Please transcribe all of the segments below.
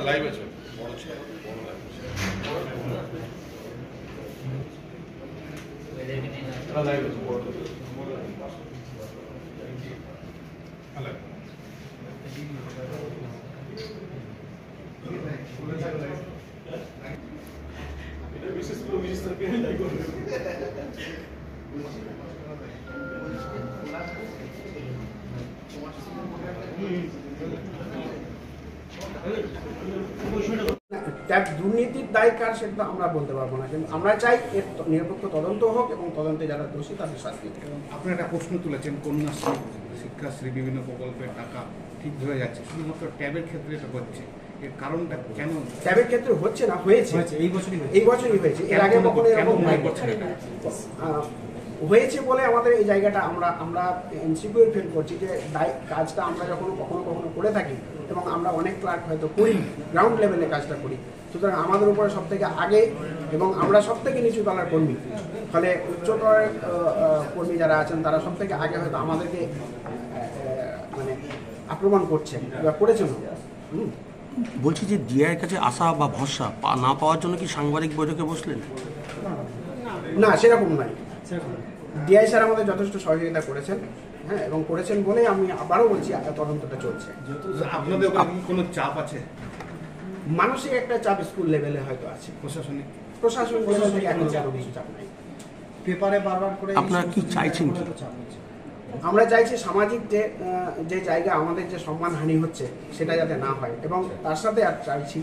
Live আছে বিশেষ করে মিনিস্টারকে দুর্নীতির দায় কার সেটা আমরা বলতে পারবো না, কিন্তু আমরা চাই এর নিরপেক্ষ তদন্ত হোক এবং তদন্তে যারা দোষী তাদের শাস্তি হোক। আপনি একটা প্রশ্ন তুলেছেন, কন্যাশ্রী, শিক্ষাশ্রী, বিভিন্ন প্রকল্পের টাকা ঠিক হয়ে যাচ্ছে, শুধুমাত্র ট্যাবের ক্ষেত্রে এটা হচ্ছে, এর কারণটা কেন? ট্যাবের ক্ষেত্রে হচ্ছে না, হয়েছে এই বছরই হয়েছে, এর আগে কখনো এরকম হয়েছে বলে আমাদের এই জায়গাটা আমরা এনসিপিও ফিল করছি যে কাজটা আমরা যখন কখনো কখনো করে থাকি এবং আমরা অনেক ক্লার্ক হয়তো করি, গ্রাউন্ড লেভেলে কাজটা করি, সুতরাং আমাদের উপরে সব থেকে আগে এবং আমরা সব থেকে নিচু তলার কর্মী, ফলে উচ্চতর কর্মী যারা আছেন তারা সব থেকে আগে হয়তো আমাদেরকে মানে আক্রমণ করছেন বা করেছেন। বলছি যে ডিআইয়ের কাছে আশা বা ভরসা না পাওয়ার জন্য কি সাংবাদিক বৈঠকে বসলেন? না, সেরকম নয়। ডিআই স্যার আমাদের যথেষ্ট সহযোগিতা করেছেন, হ্যাঁ, এবং করেছেন বলেই আমি আবারও বলছি তদন্তটা চলছে। আপনাদের কোনো চাপ আছে? মানসিক একটা চাপ স্কুল লেভেলে হয়তো আছে, প্রশাসন লেভেল থেকে এখন কোনো কিছু চাপ নাই। পেপারে বারবার করে আপনারা কি চাইছেন? আমরা চাইছি সামাজিক যে জায়গা আমাদের যে সম্মানহানি হচ্ছে সেটা যাতে না হয়, এবং তার সাথে আর চাইছি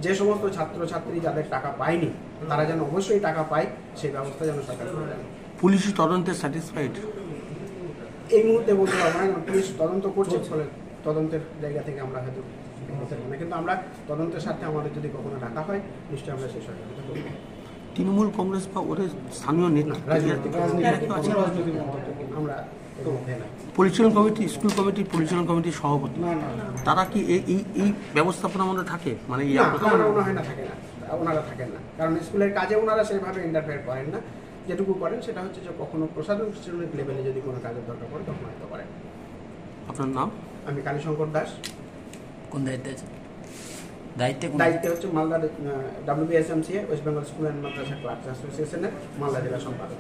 যে সমস্ত ছাত্রছাত্রী যাদের টাকা পায়নি তারা যেন অবশ্যই টাকা পায়, সেই ব্যবস্থা যেন সরকার করে দেন। পুলিশ তদন্তে স্যাটিসফাইড? এই মুহূর্তে বলতে পারবো না, পুলিশ তদন্ত করছে, ফলে তদন্তের জায়গা থেকে আমরা হয়তো বলতে পারবো না, কিন্তু আমরা তদন্তের সাথে আমাদের যদি কখনো ডাকা হয় নিশ্চয়ই আমরা সেই সহযোগিতা করব। তৃণমূল কংগ্রেস বা ওদের স্থানীয় আমরা পরিচালন কমিটি, স্কুল কমিটি, পরিচালন কমিটির সভাপতি, তারা কি এই ব্যবস্থাপনার মধ্যে থাকে? মানে আমার মনে হয় না থাকে না, ওনারা থাকেন না, কারণ স্কুলের কাজে ওনারা সেইভাবে ইন্টারফেয়ার করেন না। যেটুকু করেন সেটা হচ্ছে যে কখনো প্রশাসনিক লেভেলে যদি কোনো কাজের দরকার পড়ে তখন হয়তো করেন। আপনার নাম? আমি কালীশঙ্কর দাস। কোন দায়িত্বে আছে? দায়িত্বে হচ্ছে Malda WBSMCA, West Bengal school and Madrasa clerks অ্যাসোসিয়েশনের মালদা জেলা সম্পাদক।